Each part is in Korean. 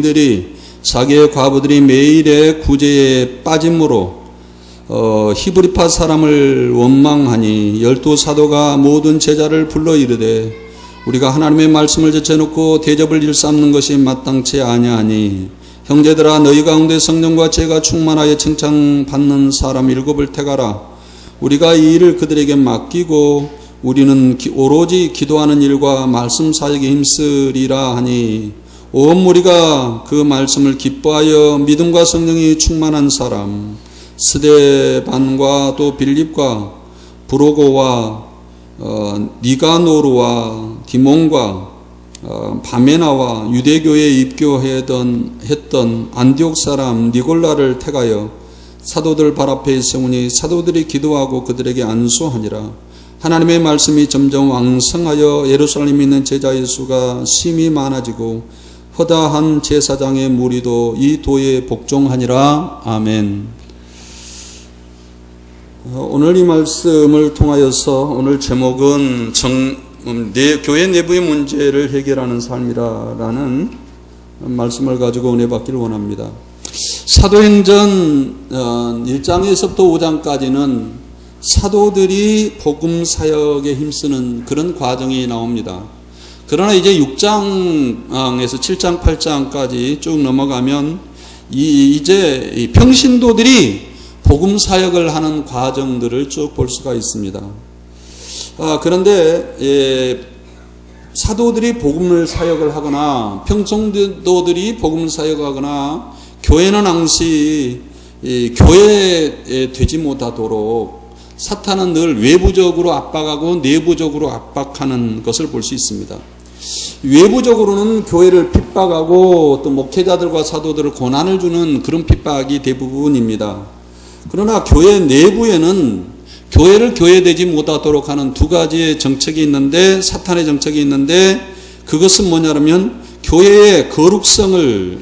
들이 자기의 과부들이 매일의 구제에 빠짐으로 히브리파 사람을 원망하니 12사도가 모든 제자를 불러 이르되 우리가 하나님의 말씀을 제쳐놓고 대접을 일삼는 것이 마땅치 아니하니 형제들아 너희 가운데 성령과 죄가 충만하여 칭찬받는 사람 7을 택하라. 우리가 이 일을 그들에게 맡기고 우리는 오로지 기도하는 일과 말씀 사역에 힘쓰리라 하니 온 무리가 그 말씀을 기뻐하여 믿음과 성령이 충만한 사람 스데반과 또 빌립과 브로고와 니가노르와 디몬과 바메나와 유대교에 입교했던 안디옥 사람 니골라를 택하여 사도들 발 앞에 세우니 사도들이 기도하고 그들에게 안수하니라. 하나님의 말씀이 점점 왕성하여 예루살렘에 있는 제자의 수가 심히 많아지고 허다한 제사장의 무리도 이 도에 복종하니라. 아멘. 오늘 이 말씀을 통하여서 오늘 제목은 교회 내부의 문제를 해결하는 삶이라는 말씀을 가지고 은혜 받기를 원합니다. 사도행전 1장에서부터 5장까지는 사도들이 복음 사역에 힘쓰는 그런 과정이 나옵니다. 그러나 이제 6장에서 7장, 8장까지 쭉 넘어가면 이제 평신도들이 복음 사역을 하는 과정들을 쭉 볼 수가 있습니다. 그런데 사도들이 복음을 사역을 하거나 평신도들이 복음을 사역하거나 교회는 항시 교회 되지 못하도록 사탄은 늘 외부적으로 압박하고 내부적으로 압박하는 것을 볼 수 있습니다. 외부적으로는 교회를 핍박하고 또 목회자들과 사도들을 고난을 주는 그런 핍박이 대부분입니다. 그러나 교회 내부에는 교회를 교회되지 못하도록 하는 두 가지의 정책이 있는데, 사탄의 정책이 있는데, 그것은 뭐냐면 교회의 거룩성을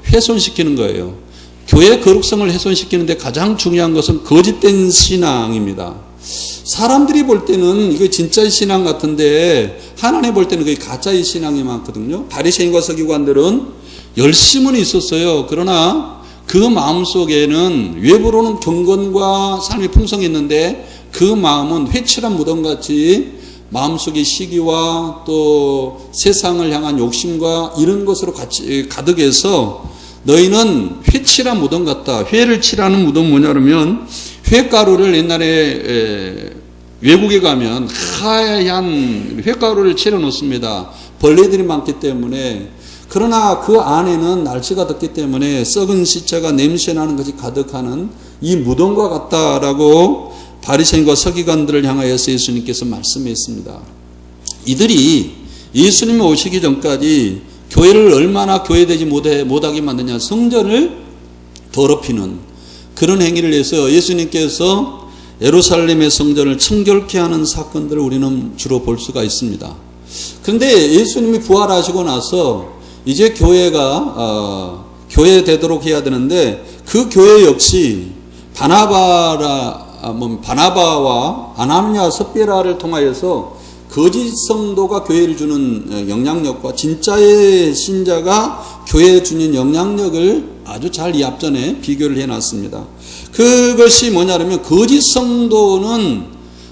훼손시키는 거예요. 교회의 거룩성을 훼손시키는데 가장 중요한 것은 거짓된 신앙입니다. 사람들이 볼 때는 이거 진짜의 신앙 같은데 하나님 볼 때는 그게 가짜의 신앙이 많거든요. 바리새인과 서기관들은 열심은 있었어요. 그러나 그 마음속에는 외부로는 경건과 삶이 풍성했는데 그 마음은 회칠한 무덤같이 마음속의 시기와 또 세상을 향한 욕심과 이런 것으로 같이 가득해서 너희는 회칠한 무덤 같다. 회를 칠하는 무덤 뭐냐면 회가루를 옛날에 외국에 가면 하얀 회가루를 칠해 놓습니다. 벌레들이 많기 때문에. 그러나 그 안에는 날씨가 덥기 때문에 썩은 시체가 냄새나는 것이 가득하는 이 무덤과 같다라고 바리새인과 서기관들을 향하여서 예수님께서 말씀했습니다. 이들이 예수님이 오시기 전까지 교회를 얼마나 교회되지 못하게 만드냐, 성전을 더럽히는 그런 행위를 해서 예수님께서 예루살렘의 성전을 청결케 하는 사건들을 우리는 주로 볼 수가 있습니다. 그런데 예수님이 부활하시고 나서 이제 교회가 교회되도록 해야 되는데 그 교회 역시 바나바와 아나니아 섭비라를 통하여서 거짓 성도가 교회를 주는 영향력과 진짜의 신자가 교회에 주는 영향력을 아주 잘 이 앞전에 비교를 해놨습니다. 그것이 뭐냐면 거짓 성도는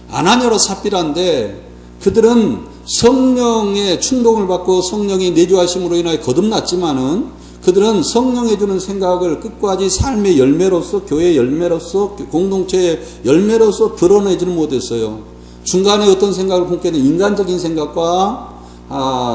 아나니아와 삽비라인데 그들은 성령의 충동을 받고 성령의 내주하심으로 인하여 거듭났지만은 그들은 성령이 주는 생각을 끝까지 삶의 열매로서, 교회의 열매로서, 공동체의 열매로서 드러내지는 못했어요. 중간에 어떤 생각을 품게 된 인간적인 생각과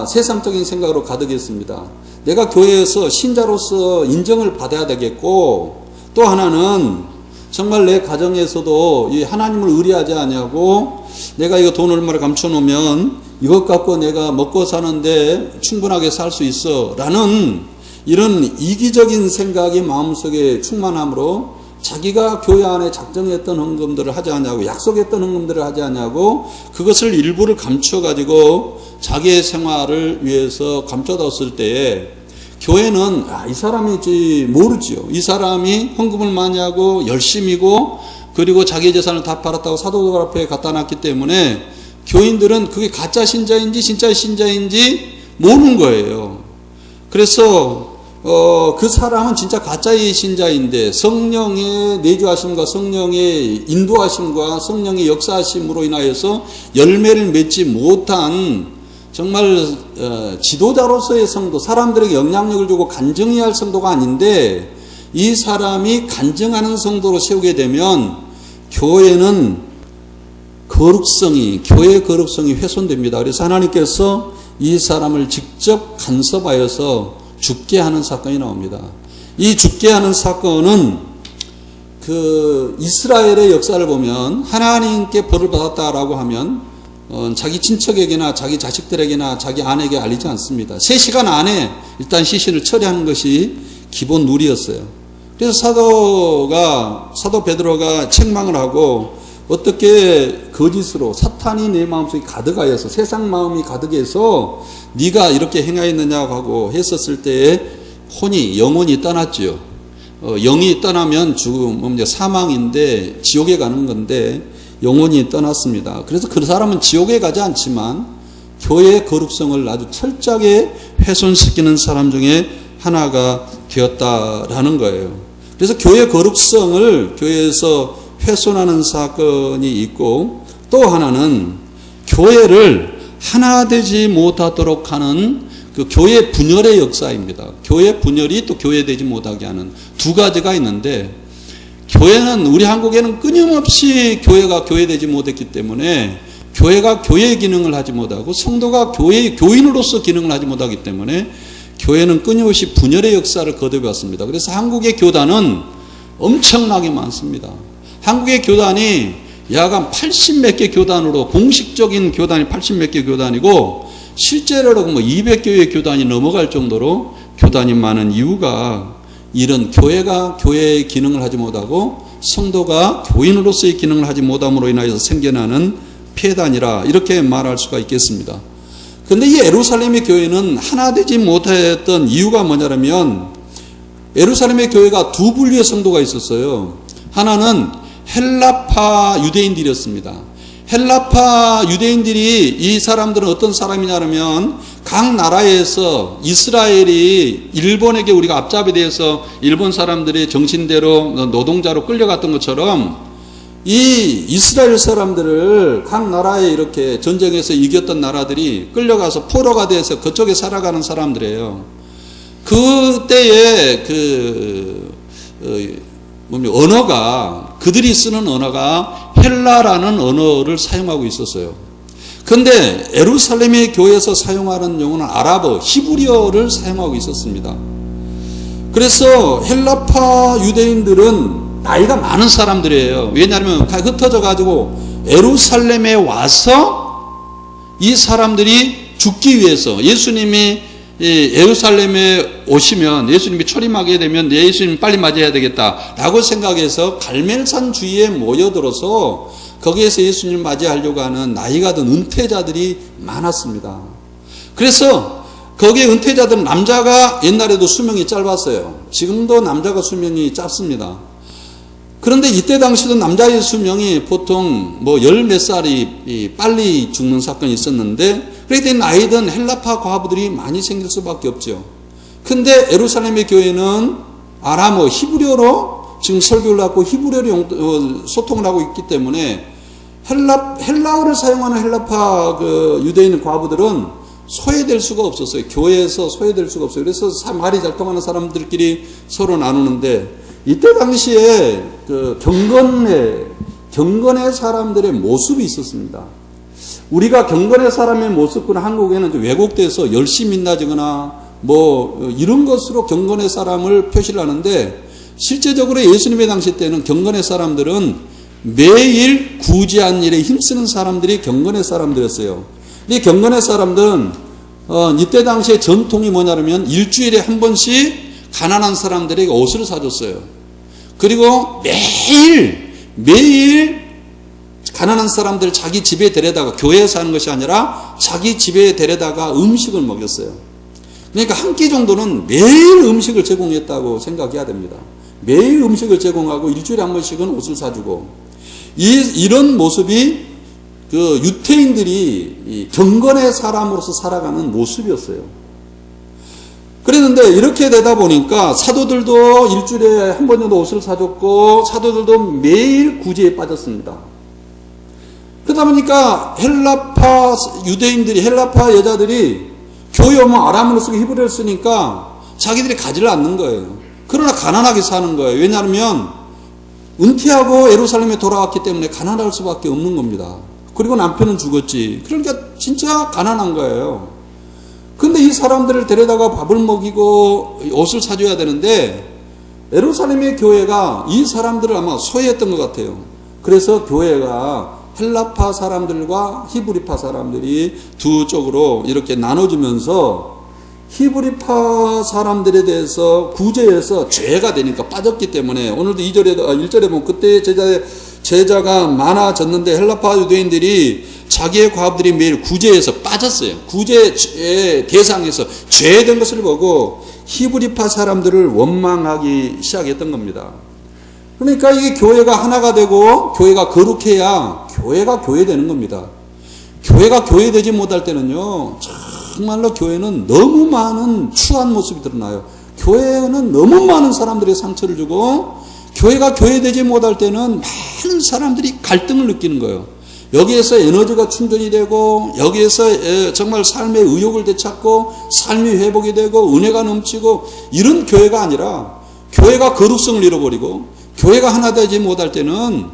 세상적인 생각으로 가득했습니다. 내가 교회에서 신자로서 인정을 받아야 되겠고, 또 하나는 정말 내 가정에서도 이 하나님을 의뢰하지 않냐고, 내가 이거 돈 얼마를 감춰놓으면 이것 갖고 내가 먹고 사는데 충분하게 살 수 있어 라는 이런 이기적인 생각이 마음속에 충만함으로 자기가 교회 안에 작정했던 헌금들을 하지 않냐고, 약속했던 헌금들을 하지 않냐고, 그것을 일부를 감춰가지고 자기의 생활을 위해서 감춰뒀을 때에 교회는 이 사람이지 모르지요. 이 사람이 헌금을 많이 하고 열심이고 그리고 자기 재산을 다 팔았다고 사도들 앞에 갖다 놨기 때문에 교인들은 그게 가짜 신자인지 진짜 신자인지 모르는 거예요. 그래서 그 사람은 진짜 가짜의 신자인데 성령의 내주하심과 성령의 인도하심과 성령의 역사하심으로 인하여서 열매를 맺지 못한 정말 지도자로서의 성도, 사람들에게 영향력을 주고 간증해야 할 성도가 아닌데 이 사람이 간증하는 성도로 세우게 되면 교회는 교회의 거룩성이 훼손됩니다. 그래서 하나님께서 이 사람을 직접 간섭하여서 죽게 하는 사건이 나옵니다. 이 죽게 하는 사건은 이스라엘의 역사를 보면 하나님께 벌을 받았다라고 하면 자기 친척에게나 자기 자식들에게나 자기 아내에게 알리지 않습니다. 3시간 안에 일단 시신을 처리하는 것이 기본 룰이었어요. 그래서 사도 베드로가 책망을 하고 어떻게 거짓으로 사탄이 내 마음속에 가득하여서 세상 마음이 가득해서 네가 이렇게 행하였느냐고 하고 했었을 때에 영혼이 떠났지요. 영이 떠나면 죽음, 사망인데 지옥에 가는 건데 영혼이 떠났습니다. 그래서 그 사람은 지옥에 가지 않지만 교회의 거룩성을 아주 철저하게 훼손시키는 사람 중에 하나가 되었다라는 거예요. 그래서 교회의 거룩성을 교회에서 훼손하는 사건이 있고, 또 하나는 교회를 하나 되지 못하도록 하는 그 교회 분열의 역사입니다. 교회 분열이 또 교회되지 못하게 하는 두 가지가 있는데, 교회는 우리 한국에는 끊임없이 교회가 교회되지 못했기 때문에 교회가 교회의 기능을 하지 못하고 성도가 교회의 교인으로서 기능을 하지 못하기 때문에 교회는 끊임없이 분열의 역사를 거듭해왔습니다. 그래서 한국의 교단은 엄청나게 많습니다. 한국의 교단이 야간 80몇 개 교단으로, 공식적인 교단이 80몇 개 교단이고 실제로는 200개의 교단이 넘어갈 정도로 교단이 많은 이유가 이런 교회가 교회의 기능을 하지 못하고 성도가 교인으로서의 기능을 하지 못함으로 인하여서 생겨나는 폐단이라 이렇게 말할 수가 있겠습니다. 그런데 이 예루살렘의 교회는 하나 되지 못했던 이유가 뭐냐면 예루살렘의 교회가 두 분류의 성도가 있었어요. 하나는 헬라파 유대인들이었습니다. 헬라파 유대인들이, 이 사람들은 어떤 사람이냐면 각 나라에서 이스라엘이 일본에게 우리가 앞잡이 되어서 일본 사람들이 정신대로 노동자로 끌려갔던 것처럼 이 이스라엘 사람들을 각 나라에 이렇게 전쟁에서 이겼던 나라들이 끌려가서 포로가 돼서 그쪽에 살아가는 사람들이에요. 그때의 언어가, 그들이 쓰는 언어가 헬라라는 언어를 사용하고 있었어요. 근데 예루살렘의 교회에서 사용하는 용어는 아랍어, 히브리어를 사용하고 있었습니다. 그래서 헬라파 유대인들은 나이가 많은 사람들이에요. 왜냐하면 흩어져 가지고 예루살렘에 와서 이 사람들이 죽기 위해서, 예수님이 예루살렘에 오시면, 예수님이 초림하게 되면 예수님 빨리 맞이해야 되겠다라고 생각해서 갈멜산 주위에 모여들어서 거기에서 예수님을 맞이하려고 하는 나이가 든 은퇴자들이 많았습니다. 그래서 거기에 은퇴자들은 남자가 옛날에도 수명이 짧았어요. 지금도 남자가 수명이 짧습니다. 그런데 이때 당시도 남자의 수명이 보통 열 몇 살이 빨리 죽는 사건이 있었는데, 그렇게 나이든 헬라파 과부들이 많이 생길 수밖에 없죠. 근데 예루살렘의 교회는 아람어, 히브리어로 지금 설교를 하고 히브리어로 소통을 하고 있기 때문에 헬라어를 사용하는 헬라파 유대인 과부들은 소외될 수가 없었어요. 교회에서 소외될 수가 없어요. 그래서 말이 잘 통하는 사람들끼리 서로 나누는데, 이때 당시에 경건의 사람들의 모습이 있었습니다. 우리가 경건의 사람의 모습은 한국에는 왜곡돼서 열심히 민다지거나 이런 것으로 경건의 사람을 표시를 하는데, 실제적으로 예수님의 당시 때는 경건의 사람들은 매일 구제한 일에 힘쓰는 사람들이 경건의 사람들이었어요. 이 경건의 사람들은 이때 당시의 전통이 뭐냐면 일주일에 한 번씩 가난한 사람들에게 옷을 사줬어요. 그리고 매일 가난한 사람들 자기 집에 데려다가, 교회에서 하는 것이 아니라 자기 집에 데려다가 음식을 먹였어요. 그러니까 한 끼 정도는 매일 음식을 제공했다고 생각해야 됩니다. 매일 음식을 제공하고 일주일에 한 번씩은 옷을 사주고, 이런 모습이 유태인들이 경건의 사람으로서 살아가는 모습이었어요. 그랬는데 이렇게 되다 보니까 사도들도 일주일에 한 번 정도 옷을 사줬고 사도들도 매일 구제에 빠졌습니다. 그러다 보니까 헬라파 유대인들이, 헬라파 여자들이 교회 오면 아람어를 쓰고 히브리어를 쓰니까 자기들이 가지를 않는 거예요. 그러나 가난하게 사는 거예요. 왜냐하면 은퇴하고 예루살렘에 돌아왔기 때문에 가난할 수밖에 없는 겁니다. 그리고 남편은 죽었지. 그러니까 진짜 가난한 거예요. 근데 이 사람들을 데려다가 밥을 먹이고 옷을 사줘야 되는데 예루살렘의 교회가 이 사람들을 아마 소외했던 것 같아요. 그래서 교회가 헬라파 사람들과 히브리파 사람들이 두 쪽으로 이렇게 나눠주면서 히브리파 사람들에 대해서 구제해서 죄가 되니까 빠졌기 때문에 오늘도 1절에 보면 그때 제자가 많아졌는데 헬라파 유대인들이 자기의 과업들이 매일 구제해서 빠졌어요. 구제의 대상에서 죄된 것을 보고 히브리파 사람들을 원망하기 시작했던 겁니다. 그러니까 이게 교회가 하나가 되고 교회가 거룩해야 교회가 교회되는 겁니다. 교회가 교회되지 못할 때는요, 정말로 교회는 너무 많은 추한 모습이 드러나요. 교회는 너무 많은 사람들의 상처를 주고 교회가 교회되지 못할 때는 많은 사람들이 갈등을 느끼는 거예요. 여기에서 에너지가 충전이 되고 여기에서 정말 삶의 의욕을 되찾고 삶이 회복이 되고 은혜가 넘치고 이런 교회가 아니라 교회가 거룩성을 잃어버리고 교회가 하나 되지 못할 때는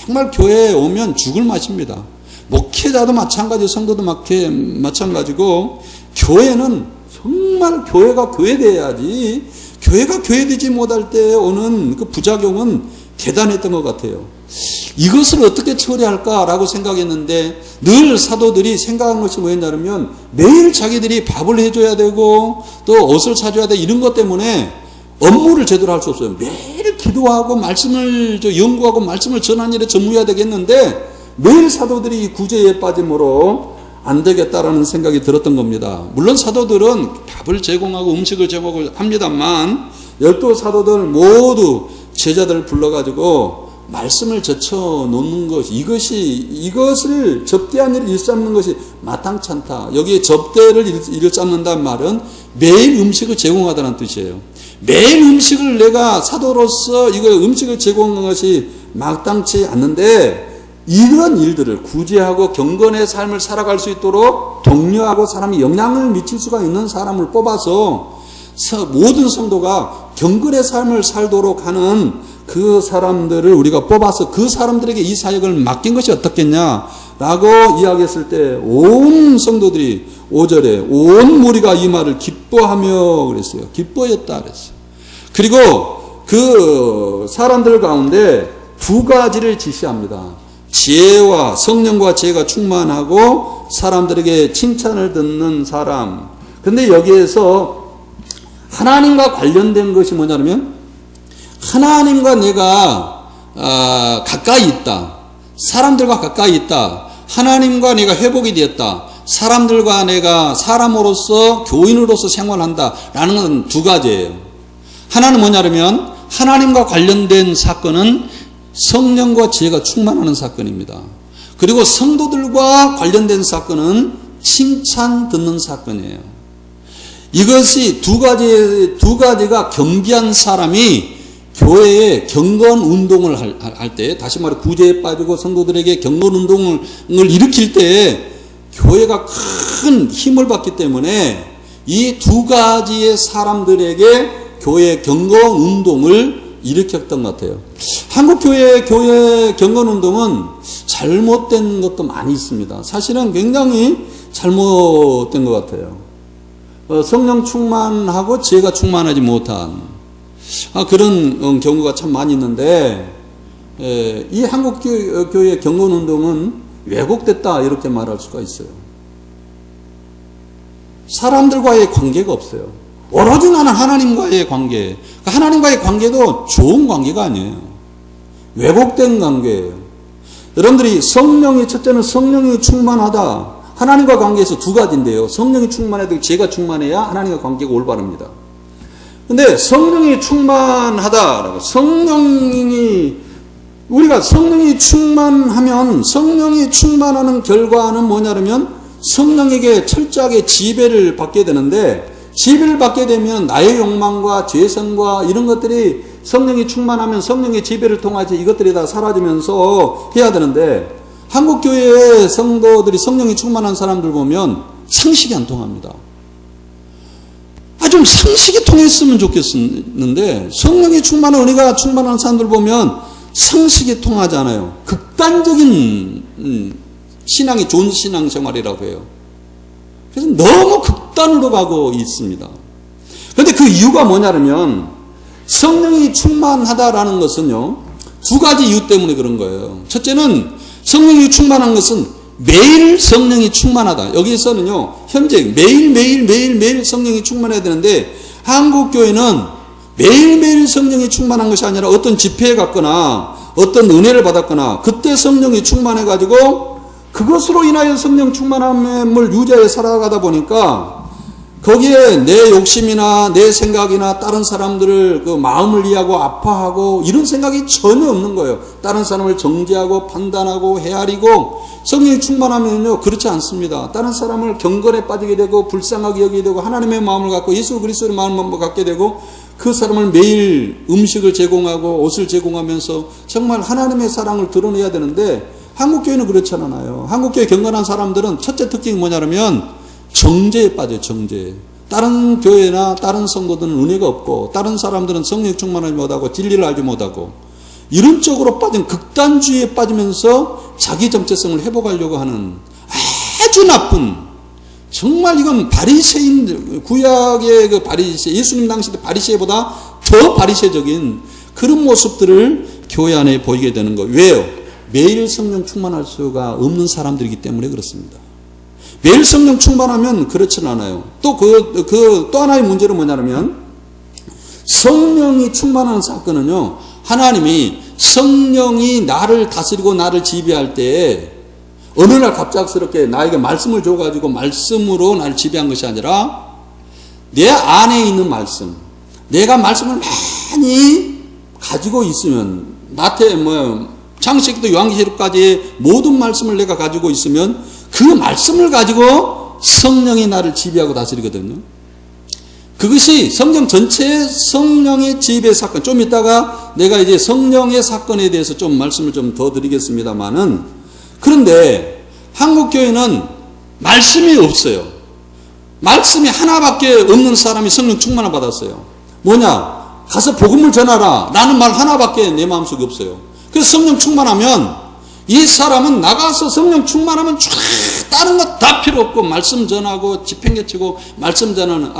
정말 교회에 오면 죽을 맛입니다. 목회자도 마찬가지, 성도도 마찬가지고 교회는 정말 교회가 교회돼야지 교회가 교회되지 못할 때 오는 그 부작용은 대단했던 것 같아요. 이것을 어떻게 처리할까라고 생각했는데 늘 사도들이 생각한 것이 뭐였냐면 매일 자기들이 밥을 해줘야 되고 또 옷을 사줘야 돼 이런 것 때문에 업무를 제대로 할 수 없어요. 매일 기도하고 말씀을 연구하고 말씀을 전하는 일에 전무해야 되겠는데 매일 사도들이 이 구제에 빠짐으로 안 되겠다라는 생각이 들었던 겁니다. 물론 사도들은 밥을 제공하고 음식을 제공하고 합니다만 12사도들 모두 제자들을 불러가지고 말씀을 제쳐 놓는 것, 이것을 접대한 일을 일삼는 것이 마땅치 않다. 여기에 접대를 일삼는다는 말은 매일 음식을 제공하다는 뜻이에요. 매일 음식을 내가 사도로서 이거 음식을 제공하는 것이 마땅치 않는데 이런 일들을 구제하고 경건의 삶을 살아갈 수 있도록 독려하고 사람이 영향을 미칠 수가 있는 사람을 뽑아서 모든 성도가 경건의 삶을 살도록 하는 그 사람들을 우리가 뽑아서 그 사람들에게 이 사역을 맡긴 것이 어떻겠냐라고 이야기했을 때 온 성도들이 5절에 온 무리가 이 말을 기뻐하며 그랬어요. 기뻐했다 그랬어요. 그리고 그 사람들 가운데 두 가지를 지시합니다. 지혜와 성령과 지혜가 충만하고 사람들에게 칭찬을 듣는 사람. 근데 여기에서 하나님과 관련된 것이 뭐냐면 하나님과 내가 가까이 있다. 사람들과 가까이 있다. 하나님과 내가 회복이 되었다. 사람들과 내가 사람으로서 교인으로서 생활한다. 라는 건 두 가지예요. 하나는 뭐냐면 하나님과 관련된 사건은 성령과 지혜가 충만하는 사건입니다. 그리고 성도들과 관련된 사건은 칭찬 듣는 사건이에요. 이것이 두 가지가 겸비한 사람이 교회에 경건 운동을 할 때, 다시 말해 구제에 빠지고 성도들에게 경건 운동을 일으킬 때 교회가 큰 힘을 받기 때문에 이 두 가지의 사람들에게 교회 경건 운동을 일으켰던 것 같아요. 한국 교회 경건 운동은 잘못된 것도 많이 있습니다. 사실은 굉장히 잘못된 것 같아요. 성령 충만하고 지혜가 충만하지 못한 그런 경우가 참 많이 있는데 이 한국 교회 경건 운동은 왜곡됐다 이렇게 말할 수가 있어요. 사람들과의 관계가 없어요. 오로지 나는 하나님과의 관계. 하나님과의 관계도 좋은 관계가 아니에요. 왜곡된 관계예요. 여러분들이 첫째는 성령이 충만하다. 하나님과 관계에서 두 가지인데요. 성령이 충만해야 되고 지혜가 충만해야 하나님과 관계가 올바릅니다. 근데 성령이 충만하다라고 우리가 성령이 충만하면 성령이 충만하는 결과는 뭐냐면 성령에게 철저하게 지배를 받게 되는데 지배를 받게 되면 나의 욕망과 죄성과 이런 것들이 성령이 충만하면 성령의 지배를 통하지 이것들이 다 사라지면서 해야 되는데, 한국교회의 성도들이 성령이 충만한 사람들 보면 상식이 안 통합니다. 좀 상식이 통했으면 좋겠는데, 성령이 충만한 은혜가 충만한 사람들 보면 상식이 통하지 않아요. 극단적인 신앙이 좋은 신앙생활이라고 해요. 그래서 너무 극단으로 가고 있습니다. 그런데 그 이유가 뭐냐면, 성령이 충만하다라는 것은요, 두 가지 이유 때문에 그런 거예요. 첫째는 성령이 충만한 것은 매일 성령이 충만하다. 여기서는요, 현재 매일 성령이 충만해야 되는데, 한국교회는 매일매일 성령이 충만한 것이 아니라 어떤 집회에 갔거나 어떤 은혜를 받았거나 그때 성령이 충만해가지고 그것으로 인하여 성령 충만함을 유지하여 살아가다 보니까 거기에 내 욕심이나 내 생각이나 다른 사람들을 그 마음을 이해하고 아파하고 이런 생각이 전혀 없는 거예요. 다른 사람을 정죄하고 판단하고 헤아리고, 성령이 충만하면요 그렇지 않습니다. 다른 사람을 경건에 빠지게 되고 불쌍하게 여기게 되고 하나님의 마음을 갖고 예수 그리스도의 마음을 갖게 되고, 그 사람을 매일 음식을 제공하고 옷을 제공하면서 정말 하나님의 사랑을 드러내야 되는데, 한국교회는 그렇지 않아요. 한국교회 경건한 사람들은 첫째 특징이 뭐냐면 정죄에 빠져요. 정죄. 다른 교회나 다른 성도들은 은혜가 없고, 다른 사람들은 성령 충만하지 못하고 진리를 알지 못하고, 이런 쪽으로 빠진 극단주의에 빠지면서 자기 정체성을 회복하려고 하는 아주 나쁜, 정말 이건 바리새인, 구약의 그 바리새, 예수님 당시 때 바리새보다 더 바리새적인 그런 모습들을 교회 안에 보이게 되는 거예요. 왜요? 매일 성령 충만할 수가 없는 사람들이기 때문에 그렇습니다. 매일 성령 충만하면 그렇지는 않아요. 또 또 하나의 문제는 뭐냐면, 성령이 충만한 사건은요, 하나님이 성령이 나를 다스리고 나를 지배할 때 어느 날 갑작스럽게 나에게 말씀을 줘가지고 말씀으로 나를 지배한 것이 아니라 내 안에 있는 말씀, 내가 말씀을 많이 가지고 있으면, 창세기부터 요한계시록까지 모든 말씀을 내가 가지고 있으면 그 말씀을 가지고 성령이 나를 지배하고 다스리거든요. 그것이 성경 전체의 성령의 지배 사건, 좀 이따가 내가 이제 성령의 사건에 대해서 좀 말씀을 좀 더 드리겠습니다만은, 그런데 한국교회는 말씀이 없어요. 말씀이 하나밖에 없는 사람이 성령 충만을 받았어요. 뭐냐? 가서 복음을 전하라 라는 말 하나밖에 내 마음속에 없어요. 그래서 성령 충만하면 이 사람은 나가서 성령 충만하면 쫙 다른 거 다 필요 없고 말씀 전하고 집행개치고 말씀 전하는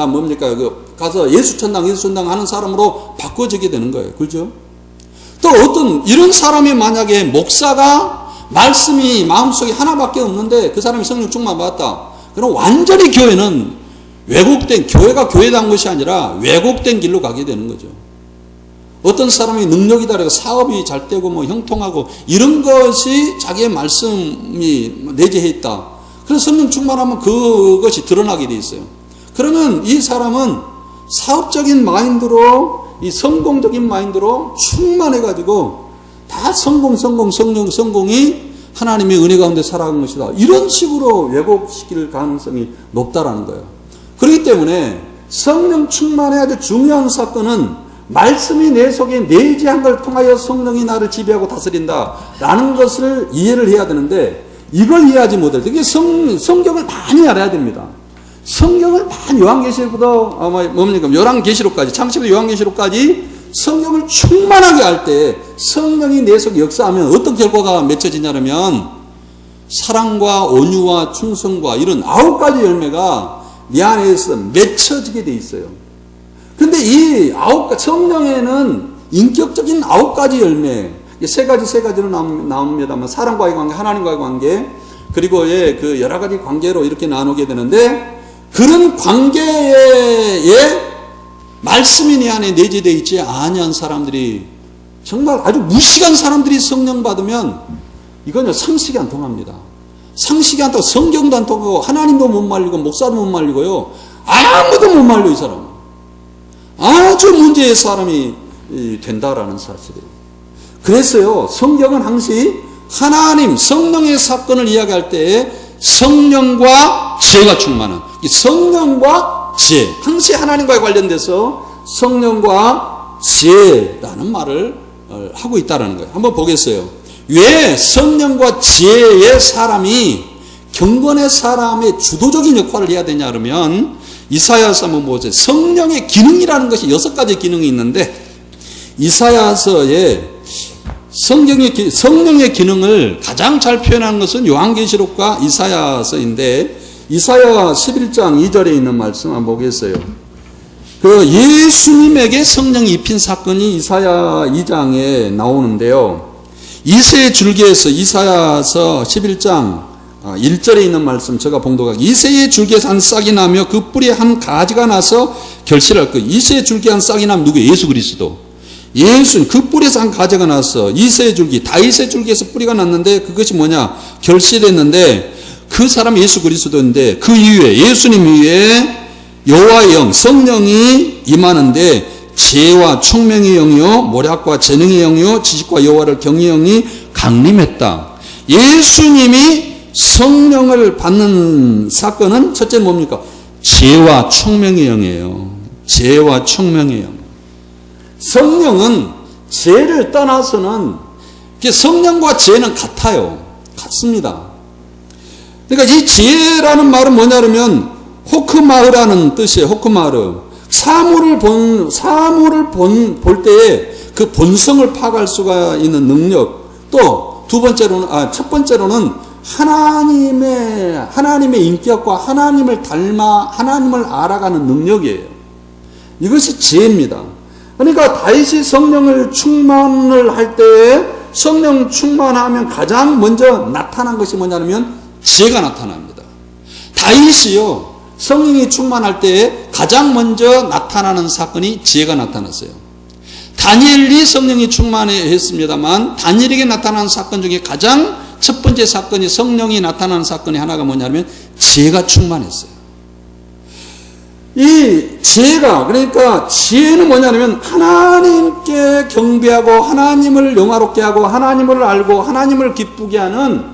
가서 예수천당 하는 사람으로 바꿔지게 되는 거예요. 그죠? 또 어떤 이런 사람이 만약에 목사가 말씀이 마음속에 하나밖에 없는데 그 사람이 성령 충만 받았다. 그럼 완전히 교회는 왜곡된, 교회가 교회다운 것이 아니라 왜곡된 길로 가게 되는 거죠. 어떤 사람이 능력이 다르고 사업이 잘 되고 형통하고 이런 것이 자기의 말씀이 내재해 있다. 그래서 성령 충만하면 그것이 드러나게 돼 있어요. 그러면 이 사람은 사업적인 마인드로, 이 성공적인 마인드로 충만해가지고 다 성공이 하나님의 은혜 가운데 살아가는 것이다. 이런 식으로 왜곡시킬 가능성이 높다라는 거예요. 그렇기 때문에 성령 충만의 아주 중요한 사건은 말씀이 내 속에 내재한 걸 통하여 성령이 나를 지배하고 다스린다라는 것을 이해를 해야 되는데, 이걸 이해하지 못할 때, 이게 성경을 많이 알아야 됩니다. 성경을 많이 요한계시록부터 요한계시록까지, 창세기부터 요한계시록까지 성경을 충만하게 할 때 성령이 내 속에 역사하면 어떤 결과가 맺혀지냐면 사랑과 온유와 충성과 이런 9가지 열매가 내 안에서 맺혀지게 돼 있어요. 근데 이 성령에는 인격적인 9가지 열매, 세 가지로 나옵니다만, 사랑과의 관계, 하나님과의 관계, 그리고 그 여러 가지 관계로 이렇게 나누게 되는데, 그런 관계에 말씀이 내 안에 내재되어 있지 아니한 사람들이, 정말 아주 무식한 사람들이 성령 받으면 이건 상식이 안 통합니다. 상식이 안 통하고 성경도 안 통하고 하나님도 못 말리고 목사도 못 말리고요. 아무도 못 말려. 이 사람은 아주 문제의 사람이 된다라는 사실이에요. 그래서요, 성경은 항상 하나님 성령의 사건을 이야기할 때 성령과 죄가 충만한, 성령과 지혜. 항시 하나님과에 관련돼서 성령과 지혜라는 말을 하고 있다는 거예요. 한번 보겠어요. 왜 성령과 지혜의 사람이 경건의 사람의 주도적인 역할을 해야 되냐 그러면 이사야서 한번 보세요. 성령의 기능이라는 것이 6가지 기능이 있는데 이사야서에 성령의 기능을 가장 잘 표현하는 것은 요한계시록과 이사야서인데 이사야 11장 2절에 있는 말씀 한번 보겠어요. 그 예수님에게 성령이 입힌 사건이 이사야 2장에 나오는데요. 이새의 줄기에서 이사야서 11장 1절에 있는 말씀 제가 봉독하기. 이새의 줄기에서 한 싹이 나며 그 뿌리에 한 가지가 나서 결실할 것. 이새의 줄기에 한 싹이 나면 누구예요? 예수 그리스도. 예수 그 뿌리에서 한 가지가 났어. 이새의 줄기, 다윗의 줄기에서 뿌리가 났는데 그것이 뭐냐? 결실했는데 그 사람이 예수 그리스도인데 그 이후에 예수님 이후에 여호와의 영 성령이 임하는데 지혜와 총명의 영이요 모략과 재능의 영이요 지식과 여호와를 경외의 영이 강림했다. 예수님이 성령을 받는 사건은 첫째는 뭡니까? 지혜와 총명의 영이에요. 지혜와 총명의 영. 성령은 지혜를 떠나서는 성령과 지혜는 같아요. 같습니다. 그러니까 이 지혜라는 말은 뭐냐면 호크마흐라는 뜻이에요. 호크마흐. 사물을 볼 때에 그 본성을 파악할 수가 있는 능력. 또 첫 번째로는 하나님의 인격과 하나님을 닮아 하나님을 알아가는 능력이에요. 이것이 지혜입니다. 그러니까 다윗이 성령을 충만을 할 때에 성령 충만하면 가장 먼저 나타난 것이 뭐냐면 지혜가 나타납니다. 다윗이요 성령이 충만할 때에 가장 먼저 나타나는 사건이 지혜가 나타났어요. 다니엘이 성령이 충만했습니다만 다니엘에게 나타난 사건 중에 가장 첫 번째 사건이 성령이 나타나는 사건이 하나가 뭐냐면 지혜가 충만했어요. 이 지혜가 그러니까 지혜는 뭐냐면 하나님께 경배하고 하나님을 영화롭게 하고 하나님을 알고 하나님을 기쁘게 하는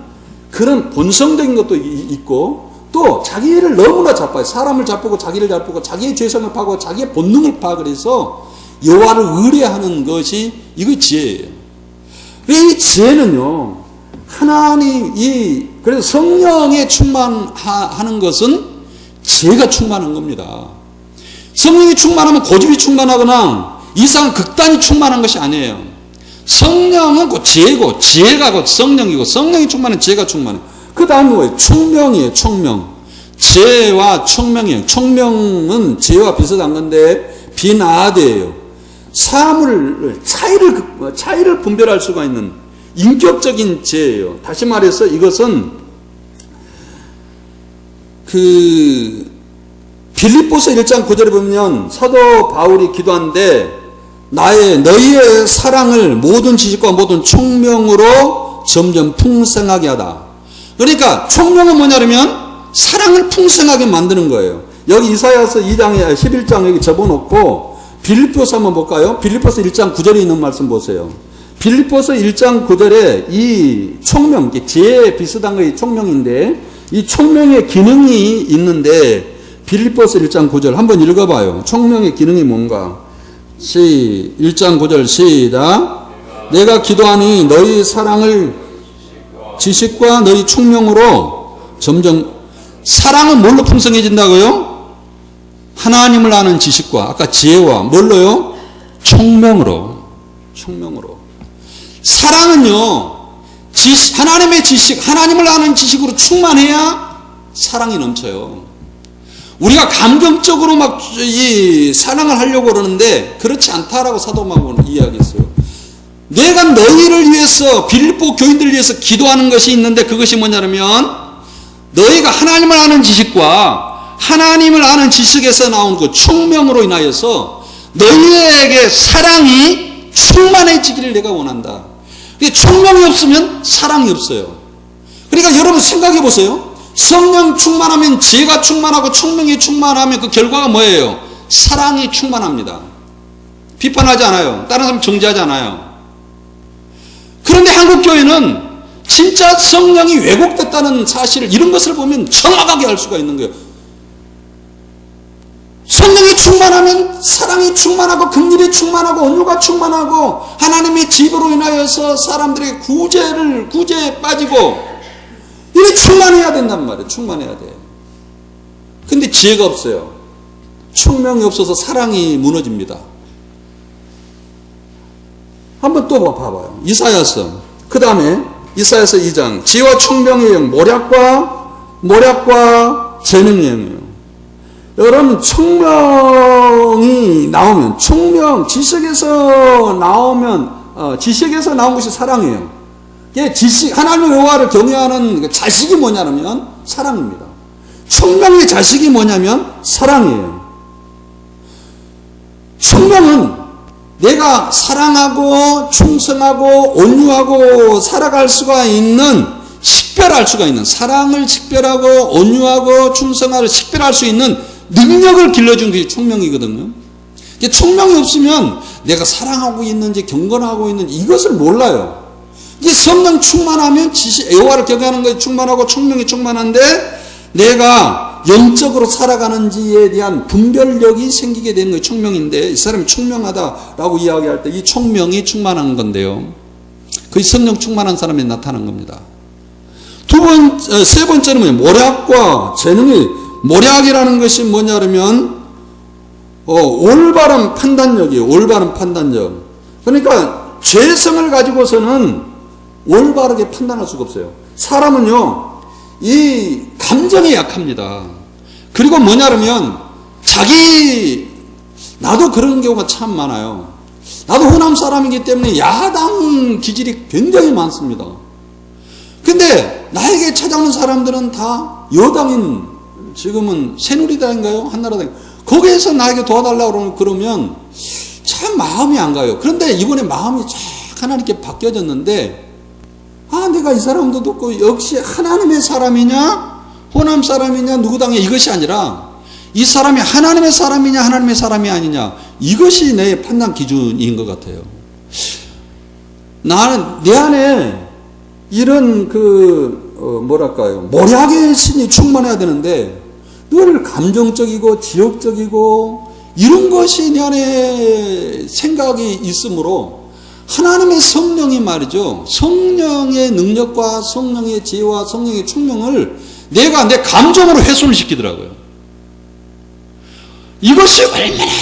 그런 본성적인 것도 있고 또 자기를 너무나 자빠요. 사람을 자쁘고 자기를 자쁘고 자기의 죄성을 파고 자기의 본능을 파악을 해서 여호와를 의뢰하는 것이 이거 지혜예요. 이 지혜는요 그래서 성령에 충만하는 것은 지혜가 충만한 겁니다. 성령이 충만하면 고집이 충만하거나 이상 극단이 충만한 것이 아니에요. 성령은 곧 지혜고 지혜가 곧 성령이고 성령이 충만한 지혜가 충만해요. 그 다음은 뭐예요? 총명이에요. 총명. 지혜와 총명이에요. 총명은 지혜와 비슷한 건데 비나아드예요. 사물을 차이를 분별할 수가 있는 인격적인 지혜예요. 다시 말해서 이것은 빌립보서 1장 9절에 보면 사도 바울이 기도하는데 너희의 사랑을 모든 지식과 모든 총명으로 점점 풍성하게 하다. 그러니까 총명은 뭐냐면 사랑을 풍성하게 만드는 거예요. 여기 이사야서 2장에 11장 여기 접어놓고 빌립보서 한번 볼까요? 빌립보서 1장 9절에 있는 말씀 보세요. 빌립보서 1장 9절에 이 총명, 지혜에 비슷한 거 이 총명인데 이 총명의 기능이 있는데 빌립보서 1장 9절 한번 읽어봐요. 총명의 기능이 뭔가? 1장 9절 시작. 내가 기도하니 너희 사랑을 지식과 너희 총명으로 점점 사랑은 뭘로 풍성해진다고요? 하나님을 아는 지식과 아까 지혜와 뭘로요? 총명으로. 사랑은요 하나님의 지식, 하나님을 아는 지식으로 충만해야 사랑이 넘쳐요. 우리가 감정적으로 막 이 사랑을 하려고 그러는데 그렇지 않다라고 사도 바울은 이야기했어요. 내가 너희를 위해서 빌립보 교인들을 위해서 기도하는 것이 있는데 그것이 뭐냐면 너희가 하나님을 아는 지식과 하나님을 아는 지식에서 나온 그 총명으로 인하여서 너희에게 사랑이 충만해지기를 내가 원한다. 총명이 없으면 사랑이 없어요. 그러니까 여러분 생각해 보세요. 성령 충만하면 지혜가 충만하고 총명이 충만하면 그 결과가 뭐예요? 사랑이 충만합니다. 비판하지 않아요. 다른 사람 정죄하지 않아요. 그런데 한국교회는 진짜 성령이 왜곡됐다는 사실을 이런 것을 보면 정확하게 알 수가 있는 거예요. 성령이 충만하면 사랑이 충만하고 긍휼이 충만하고 온유가 충만하고 하나님의 집으로 인하여서 사람들에게 구제에 빠지고 이게 충만해야 된단 말이에요. 충만해야 돼. 근데 지혜가 없어요. 충명이 없어서 사랑이 무너집니다. 한번 또 봐봐요. 이사야서. 그 다음에 이사야서 2장. 지혜와 충명의 영, 모략과 재능의 영이에요. 여러분, 충명이 나오면, 지식에서 나온 것이 사랑이에요. 이게 하나님의 여호와를 경외하는 자식이 뭐냐면 사랑입니다. 충명의 자식이 뭐냐면 사랑이에요. 충명은 내가 사랑하고 충성하고 온유하고 살아갈 수가 있는, 식별할 수가 있는, 사랑을 식별하고 온유하고 충성하고 식별할 수 있는 능력을 길러준 게 총명이거든요. 총명이 없으면 내가 사랑하고 있는지 경건하고 있는지 이것을 몰라요. 이게 성령 충만하면 여호와를 경외하는 것이 충만하고 총명이 충만한데 내가 영적으로 살아가는지에 대한 분별력이 생기게 되는 것이 총명인데, 이 사람이 총명하다라고 이야기할 때 이 총명이 충만한 건데요. 그게 성령 충만한 사람이 나타난 겁니다. 세 번째는 모략과 재능이, 모략이라는 것이 뭐냐면 올바른 판단력이에요. 올바른 판단력. 그러니까 죄성을 가지고서는 올바르게 판단할 수가 없어요. 사람은요, 이 감정이 약합니다. 그리고 뭐냐면 나도 그런 경우가 참 많아요. 나도 호남 사람이기 때문에 야당 기질이 굉장히 많습니다. 근데 나에게 찾아오는 사람들은 다 여당인, 지금은 새누리당인가요? 한나라당. 거기에서 나에게 도와달라고 그러면 참 마음이 안 가요. 그런데 이번에 마음이 쫙 하나님께 바뀌어졌는데, 내가 이 사람도 듣고 역시 하나님의 사람이냐 호남 사람이냐 누구 당이냐 이것이 아니라 이 사람이 하나님의 사람이냐 하나님의 사람이 아니냐, 이것이 내 판단 기준인 것 같아요. 나는 내 안에 이런 모략의 신이 충만해야 되는데 늘 감정적이고 지역적이고 이런 것이 내 안에 생각이 있으므로 하나님의 성령이 말이죠, 성령의 능력과 성령의 지혜와 성령의 충명을 내가 내 감정으로 훼손을 시키더라고요. 이것이 얼마나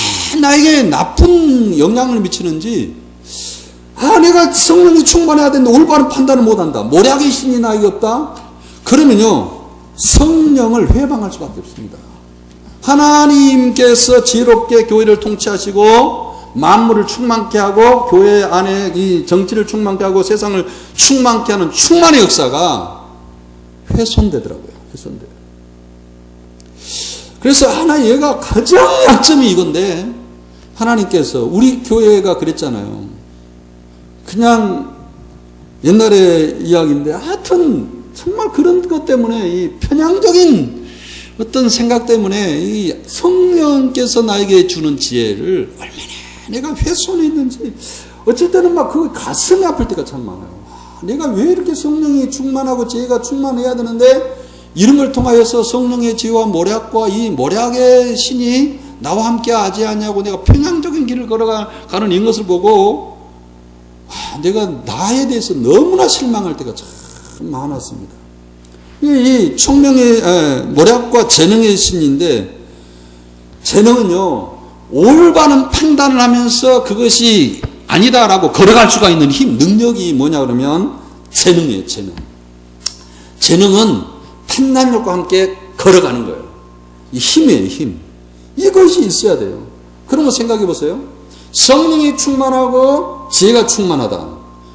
나에게 나쁜 영향을 미치는지, 내가 성령이 충만해야 되는데 올바른 판단을 못한다, 모략의 신이 나에게 없다, 그러면요 성령을 회방할 수밖에 없습니다. 하나님께서 지혜롭게 교회를 통치하시고 만물을 충만케 하고 교회 안에 이 정치를 충만케 하고 세상을 충만케 하는 충만의 역사가 훼손되더라고요. 훼손돼요. 그래서 얘가 가장 약점이 이건데, 하나님께서 우리 교회가 그랬잖아요. 그냥 옛날의 이야기인데 하여튼 정말 그런 것 때문에 이 편향적인 어떤 생각 때문에 이 성령께서 나에게 주는 지혜를 얼마나 내가 훼손했는지 어쩔 때는 막 그 가슴이 아플 때가 참 많아요. 내가 왜 이렇게 성령이 충만하고 지혜가 충만해야 되는데 이런 걸 통하여서 성령의 지혜와 모략과 이 모략의 신이 나와 함께 하지 않냐고 내가 편향적인 길을 걸어가는 이것을 보고 내가 나에 대해서 너무나 실망할 때가 참 많았습니다. 이 총명의 모략과 재능의 신인데, 재능은요 올바른 판단을 하면서 그것이 아니다라고 걸어갈 수가 있는 힘, 능력이 뭐냐 그러면 재능이에요. 재능은 판단력과 함께 걸어가는 거예요. 이 힘이에요. 힘. 이것이 있어야 돼요. 그런 거 생각해 보세요. 성령이 충만하고 지혜가 충만하다.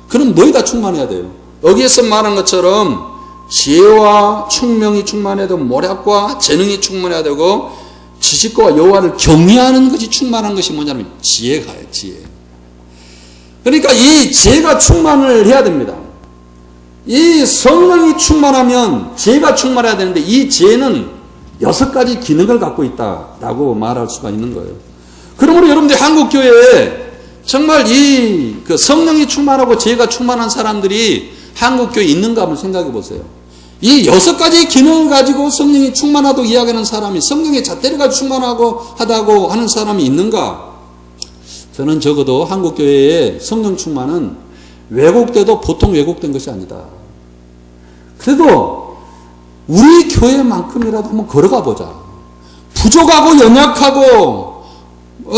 그럼 뭐에다 충만해야 돼요? 여기에서 말한 것처럼 지혜와 충명이 충만해야 되고 모략과 재능이 충만해야 되고 지식과 여호와를 경외하는 것이 충만한 것이 뭐냐면 지혜가요. 지혜. 그러니까 이 지혜가 충만을 해야 됩니다. 이 성령이 충만하면 지혜가 충만해야 되는데 이 지혜는 6가지 기능을 갖고 있다라고 말할 수가 있는 거예요. 그러므로 여러분들 한국교회에 정말 그 성령이 충만하고 지혜가 충만한 사람들이 한국교회에 있는가 한번 생각해 보세요. 이 6가지 기능을 가지고 성령이 충만하다고 이야기하는 사람이 성령의 잣대를 가지고 충만하다고 하는 사람이 있는가? 저는 적어도 한국교회의 성령 충만은 왜곡돼도 보통 왜곡된 것이 아니다. 그래도 우리 교회만큼이라도 한번 걸어가 보자. 부족하고 연약하고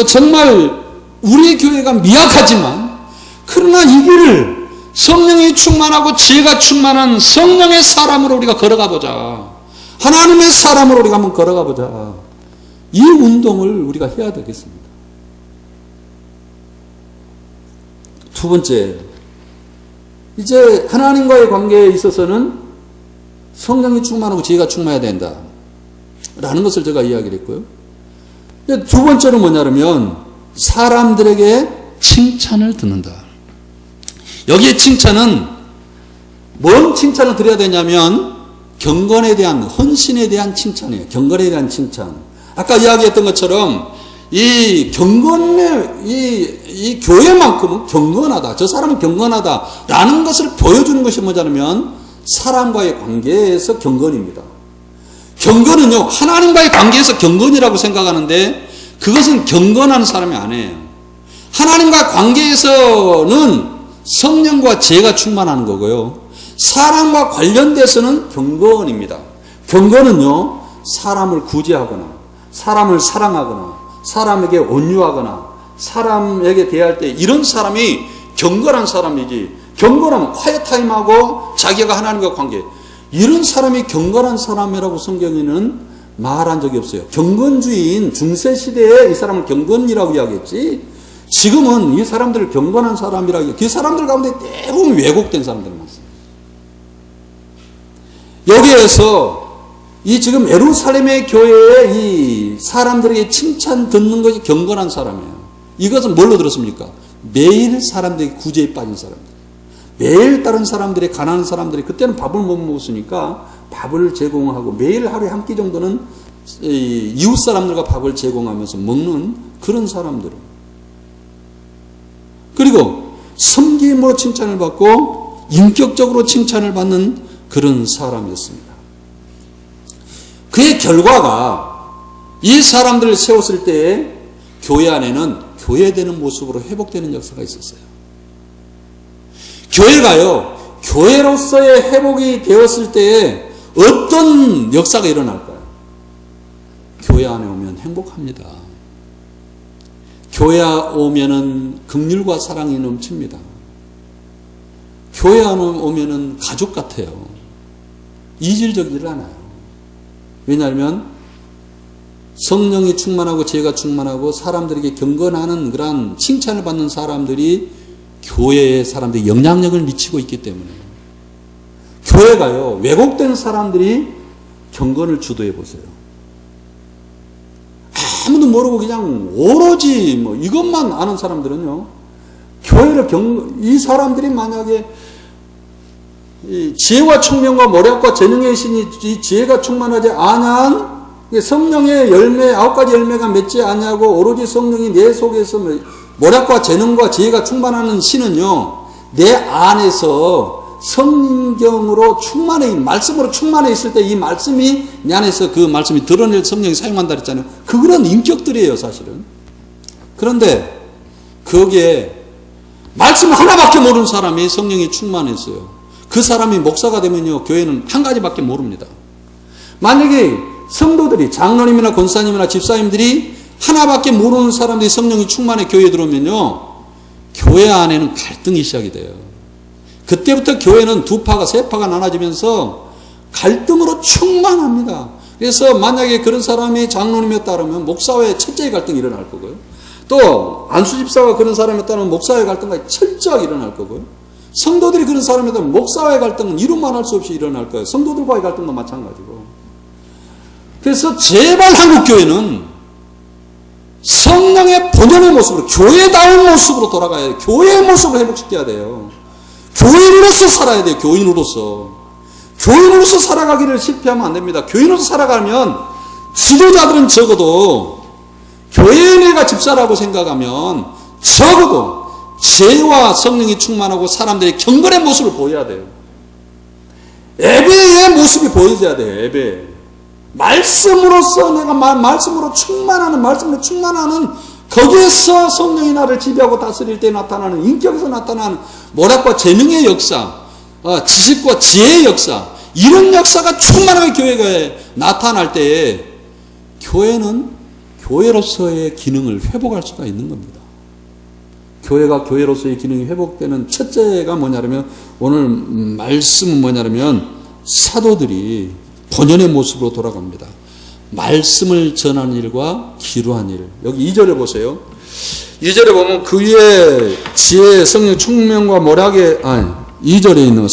정말 우리 교회가 미약하지만 그러나 이 길을 성령이 충만하고 지혜가 충만한 성령의 사람으로 우리가 걸어가 보자. 하나님의 사람으로 우리가 한번 걸어가 보자. 이 운동을 우리가 해야 되겠습니다. 두 번째, 이제 하나님과의 관계에 있어서는 성령이 충만하고 지혜가 충만해야 된다 라는 것을 제가 이야기를 했고요. 두 번째는 뭐냐면 사람들에게 칭찬을 듣는다. 여기에 칭찬은 뭔 칭찬을 드려야 되냐면 경건에 대한, 헌신에 대한 칭찬이에요. 경건에 대한 칭찬. 아까 이야기했던 것처럼 이 경건의 이 교회만큼은 경건하다. 저 사람은 경건하다라는 것을 보여주는 것이 뭐냐면 사람과의 관계에서 경건입니다. 경건은요, 하나님과의 관계에서 경건이라고 생각하는데 그것은 경건한 사람이 아니에요. 하나님과 관계에서는 성령과 지혜가 충만한 거고요. 사람과 관련돼서는 경건입니다. 경건은요, 사람을 구제하거나, 사람을 사랑하거나, 사람에게 온유하거나, 사람에게 대할 때 이런 사람이 경건한 사람이지. 경건하면 콰이어타임하고 자기가 하나님과 관계. 이런 사람이 경건한 사람이라고 성경에는 말한 적이 없어요. 경건주의인 중세시대에 이 사람을 경건이라고 이야기했지. 지금은 이 사람들을 경건한 사람이라고, 그 사람들 가운데 대부분 왜곡된 사람들이 많습니다. 여기에서 이 지금 예루살렘의 교회에 이 사람들에게 칭찬 듣는 것이 경건한 사람이에요. 이것은 뭘로 들었습니까? 매일 사람들에게 구제에 빠진 사람들. 매일 다른 사람들이, 가난한 사람들이, 그때는 밥을 못 먹었으니까 밥을 제공하고 매일 하루에 한 끼 정도는 이웃 사람들과 밥을 제공하면서 먹는 그런 사람들은. 그리고 섬김으로 칭찬을 받고 인격적으로 칭찬을 받는 그런 사람이었습니다. 그의 결과가 이 사람들을 세웠을 때에 교회 안에는 교회되는 모습으로 회복되는 역사가 있었어요. 교회가요, 교회로서의 회복이 되었을 때에 어떤 역사가 일어날까요? 교회 안에 오면 행복합니다. 교회 오면은 긍휼과 사랑이 넘칩니다. 교회 안에 오면은 가족 같아요. 이질적이지 않아요. 왜냐하면 성령이 충만하고 지혜가 충만하고 사람들에게 경건하는 그런 칭찬을 받는 사람들이 교회의 사람들이 영향력을 미치고 있기 때문에. 교회가요, 왜곡된 사람들이 경건을 주도해 보세요. 아무도 모르고 그냥 오로지 뭐 이것만 아는 사람들은요, 교회를 이 사람들이 만약에 이 지혜와 총명과 모략과 재능의 신이 이 지혜가 충만하지 아니한 성령의 열매, 9가지 열매가 맺지 아니하고 오로지 성령이 내 속에서 모략과 재능과 지혜가 충만하는 신은요, 내 안에서 성경으로 충만해, 말씀으로 충만해 있을 때 이 말씀이 내 안에서 그 말씀이 드러낼 성령이 사용한다 그랬잖아요. 그런 인격들이에요, 사실은. 그런데 거기에 말씀 하나밖에 모르는 사람이 성령이 충만했어요. 그 사람이 목사가 되면요, 교회는 한 가지밖에 모릅니다. 만약에 성도들이, 장로님이나 권사님이나 집사님들이 하나밖에 모르는 사람들이 성령이 충만해 교회에 들어오면요, 교회 안에는 갈등이 시작이 돼요. 그때부터 교회는 두 파가, 세 파가 나눠지면서 갈등으로 충만합니다. 그래서 만약에 그런 사람이 장로님이었다 그러면 목사와의 첫째의 갈등이 일어날 거고요. 또 안수집사가 그런 사람이었다면 목사와의 갈등이 철저하게 일어날 거고요. 성도들이 그런 사람이었다면 목사와의 갈등은 이루만 할 수 없이 일어날 거예요. 성도들과의 갈등도 마찬가지고. 그래서 제발 한국교회는 성령의 본연의 모습으로, 교회다운 모습으로 돌아가야 돼요. 교회의 모습을 회복시켜야 돼요. 교인으로서 살아야 돼요. 교인으로서. 교인으로서 살아가기를 실패하면 안 됩니다. 교인으로서 살아가면 지도자들은 적어도 교회에 내가 집사라고 생각하면 적어도 지혜와 성령이 충만하고 사람들의 경건의 모습을 보여야 돼요. 예배의 모습이 보여져야 돼요. 예배. 말씀으로서 내가 말씀으로 충만하는 거기에서 성령이 나를 지배하고 다스릴 때 나타나는 인격에서 나타나는 모략과 재능의 역사, 지식과 지혜의 역사, 이런 역사가 충만하게 교회가 나타날 때에 교회는 교회로서의 기능을 회복할 수가 있는 겁니다. 교회가 교회로서의 기능이 회복되는 첫째가 뭐냐면, 오늘 말씀은 뭐냐면 사도들이 본연의 모습으로 돌아갑니다. 말씀을 전하는 일과 기도한 일. 여기 2절에 보세요. 2절에 보면 그 위에 지혜, 성령, 총명과 모략의 2절에 있는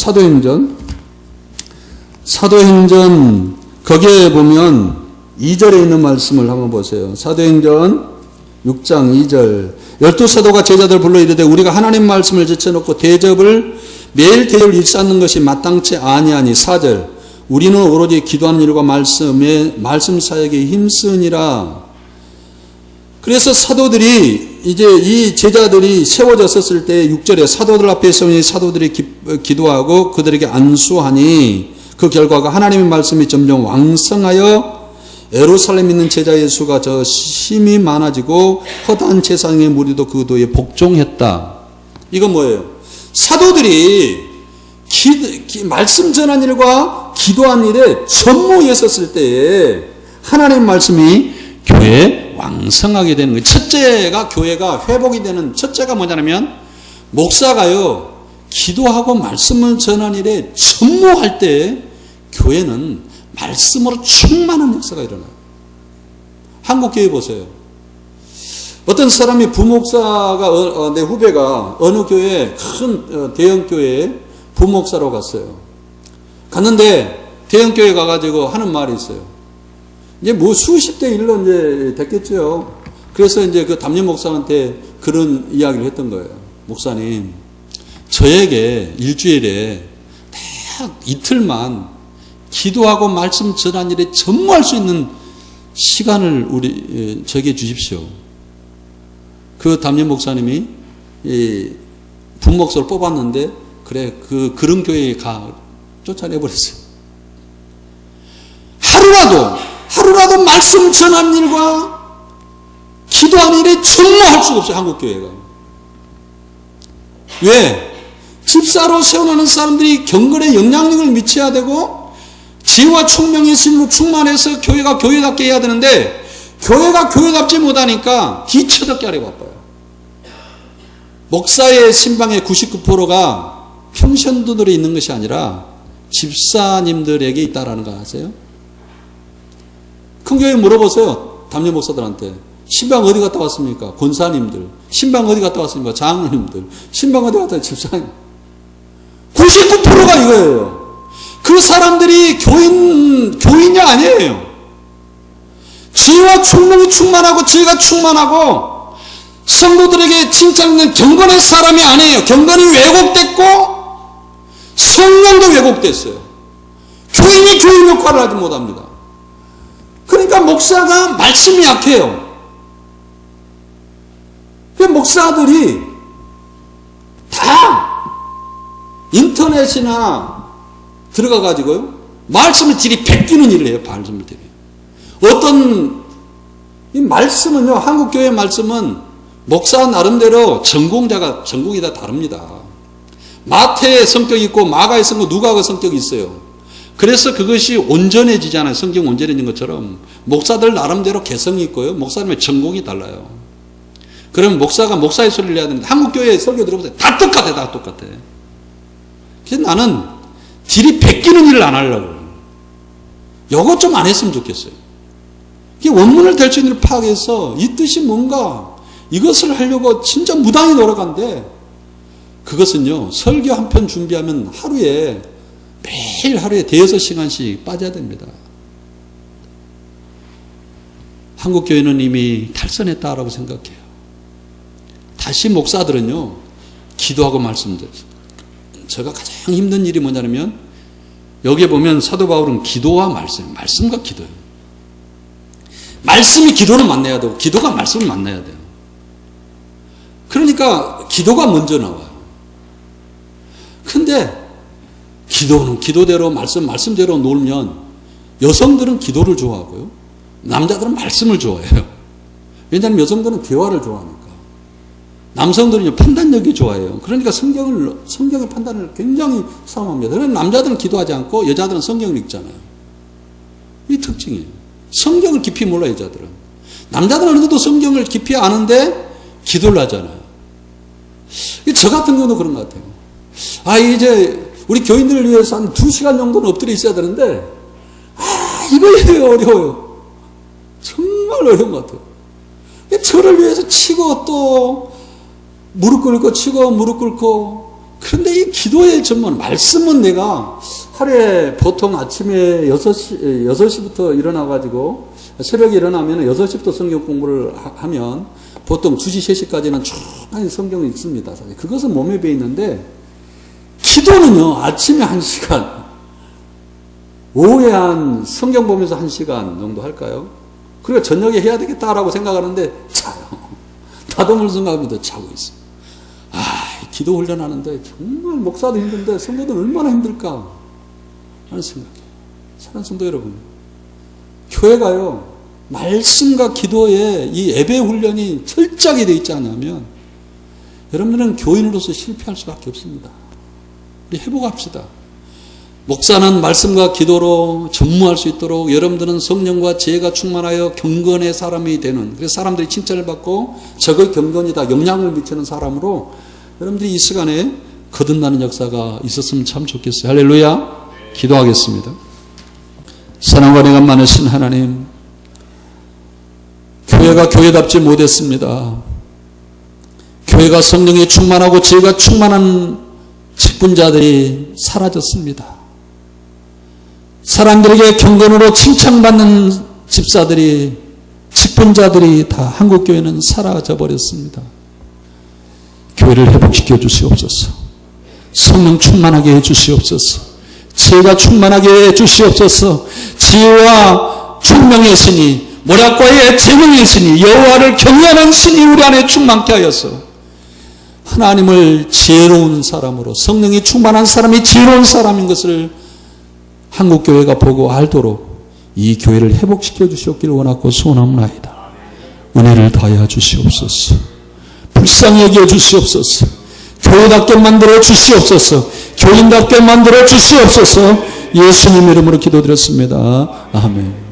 사도행전 거기에 보면 2절에 있는 말씀을 한번 보세요. 사도행전 6장 2절. 12사도가 제자들 불러 이르되 우리가 하나님 말씀을 제쳐놓고 매일 대접을 일삼는 것이 마땅치 아니하니. 4절. 우리는 오로지 기도하는 일과 말씀 사역에 힘쓰니라. 그래서 사도들이 이제 이 제자들이 세워졌을 때 6절에 사도들 앞에 서니 사도들이 기도하고 그들에게 안수하니 그 결과가 하나님의 말씀이 점점 왕성하여 예루살렘에 있는 제자의 수가 저 심히 많아지고 허다한 제사장의 무리도 그 도에 복종했다. 이건 뭐예요? 사도들이 말씀 전한 일과 기도한 일에 전무에 섰을 때에 하나님의 말씀이 교회에 왕성하게 되는 거예요. 첫째가 교회가 회복이 되는 첫째가 뭐냐면 목사가요 기도하고 말씀을 전한 일에 전무할 때 교회는 말씀으로 충만한 역사가 일어나요. 한국 교회 보세요. 어떤 사람이 부목사가 내 후배가 어느 교회 큰 대형 교회에 부목사로 갔어요. 갔는데 대형 교회 가가지고 하는 말이 있어요. 이제 뭐 수십 대 일로 이제 됐겠죠. 그래서 이제 그 담임 목사한테 그런 이야기를 했던 거예요. 목사님, 저에게 일주일에 딱 이틀만 기도하고 말씀 전한 일에 전무할 수 있는 시간을 저에게 주십시오. 그 담임 목사님이 부목사를 뽑았는데 그래 그런 교회에 쫓아내버렸어요. 하루라도 말씀 전한 일과 기도하는 일에 전무할 수가 없어요. 한국 교회가. 왜? 집사로 세워놓는 사람들이 경건에 영향력을 미쳐야 되고 지혜와 총명의 신으로 충만해서 교회가 교회답게 해야 되는데 교회가 교회답지 못하니까 뒤처덕게 하려고 바빠요. 목사의 신방의 99%가 평신도들이 있는 것이 아니라 집사님들에게 있다라는 거 아세요? 큰 교회 물어보세요. 담임 목사들한테. 신방 어디 갔다 왔습니까? 권사님들. 신방 어디 갔다 왔습니까? 장로님들. 신방 어디 갔다 왔습니까? 집사님. 99%가 이거예요. 그 사람들이 교인이 아니에요. 지혜와 총명이 충만하고 지혜가 충만하고 성도들에게 칭찬하는 경건의 사람이 아니에요. 경건이 왜곡됐고 성령도 왜곡됐어요. 교인이 교인 역할을 하지 못합니다. 그러니까 목사가 말씀이 약해요. 그 목사들이 다 인터넷이나 들어가가지고요 말씀을 들이베끼는 일을 해요. 말씀을 들이. 어떤 이 말씀은요, 한국 교회 말씀은 목사 나름대로 전공이 다 다릅니다. 마태의 성격이 있고 마가의 성격, 누가의 성격이 있어요. 그래서 그것이 온전해지잖아요. 성경 온전해진 것처럼 목사들 나름대로 개성이 있고요. 목사님의 전공이 달라요. 그럼 목사가 목사의 소리를 해야 되는데 한국 교회 설교 들어보세요. 다 똑같아. 그래서 나는 들이베끼는 일을 안 하려고. 요거 좀 안 했으면 좋겠어요. 원문을 될 수 있는 일을 파악해서 이 뜻이 뭔가 이것을 하려고 진짜 무당이 돌아간대. 그것은요, 설교 한 편 준비하면 매일 하루에 5시간씩 빠져야 됩니다. 한국교회는 이미 탈선했다라고 생각해요. 다시 목사들은요, 기도하고 말씀드려요. 제가 가장 힘든 일이 뭐냐면, 여기에 보면 사도 바울은 기도와 말씀과 기도예요. 말씀이 기도를 만나야 되고, 기도가 말씀을 만나야 돼요. 그러니까, 기도가 먼저 나와요. 근데, 기도는 기도대로 말씀대로 놀면 여성들은 기도를 좋아하고요. 남자들은 말씀을 좋아해요. 왜냐하면 여성들은 대화를 좋아하니까. 남성들은 판단력이 좋아해요. 그러니까 성경의 판단을 굉장히 싸움합니다. 그래서 남자들은 기도하지 않고 여자들은 성경을 읽잖아요. 이 특징이에요. 성경을 깊이 몰라 여자들은. 남자들은 어느 정도 성경을 깊이 아는데 기도를 하잖아요. 저 같은 경우도 그런 것 같아요. 이제 우리 교인들을 위해서 한 2시간 정도는 엎드려 있어야 되는데 이거 어려워요. 정말 어려운 것 같아요. 저를 위해서 치고 또 무릎 꿇고 치고 무릎 꿇고. 그런데 이 기도의 전문 말씀은 내가 하루에 보통 아침에 6시부터 일어나가지고 새벽에 일어나면 6시부터 성경 공부를 하면 보통 2시, 3시까지는 충분히 성경을 읽습니다. 사실 그것은 몸에 배 있는데 기도는요, 아침에 1시간, 오후에 한 성경 보면서 1시간 정도 할까요? 그리고 저녁에 해야 되겠다라고 생각하는데 자요. 다듬을 생각하면서 자고 있어요. 기도 훈련하는데 정말 목사도 힘든데 성도들은 얼마나 힘들까 하는 생각이에요. 사랑하는 성도 여러분, 교회가요, 말씀과 기도에 이 예배 훈련이 철저하게 되어 있지 않으면 여러분들은 교인으로서 실패할 수밖에 없습니다. 우리 회복합시다. 목사는 말씀과 기도로 전무할 수 있도록 여러분들은 성령과 지혜가 충만하여 경건의 사람이 되는, 그래서 사람들이 칭찬을 받고 적의 경건이 다 영향을 미치는 사람으로 여러분들이 이 시간에 거듭나는 역사가 있었으면 참 좋겠어요. 할렐루야. 기도하겠습니다. 사랑과 은혜가 많으신 하나님, 교회가 교회답지 못했습니다. 교회가 성령이 충만하고 지혜가 충만한 직분자들이 사라졌습니다. 사람들에게 경건으로 칭찬받는 집사들이, 직분자들이 다 한국교회는 사라져 버렸습니다. 교회를 회복시켜 주시옵소서. 성령 충만하게 해 주시옵소서. 지혜가 충만하게 해 주시옵소서. 지혜와 총명의 신이, 모략과의 재명의 신이, 여호와를 경외하는 신이 우리 안에 충만케 하여서 하나님을 지혜로운 사람으로, 성령이 충만한 사람이 지혜로운 사람인 것을 한국교회가 보고 알도록 이 교회를 회복시켜 주시옵기를 원하고 소원합니다. 은혜를 더하여 주시옵소서. 불쌍히 여겨 주시옵소서. 교회답게 만들어 주시옵소서. 교인답게 만들어 주시옵소서. 예수님 이름으로 기도드렸습니다. 아멘.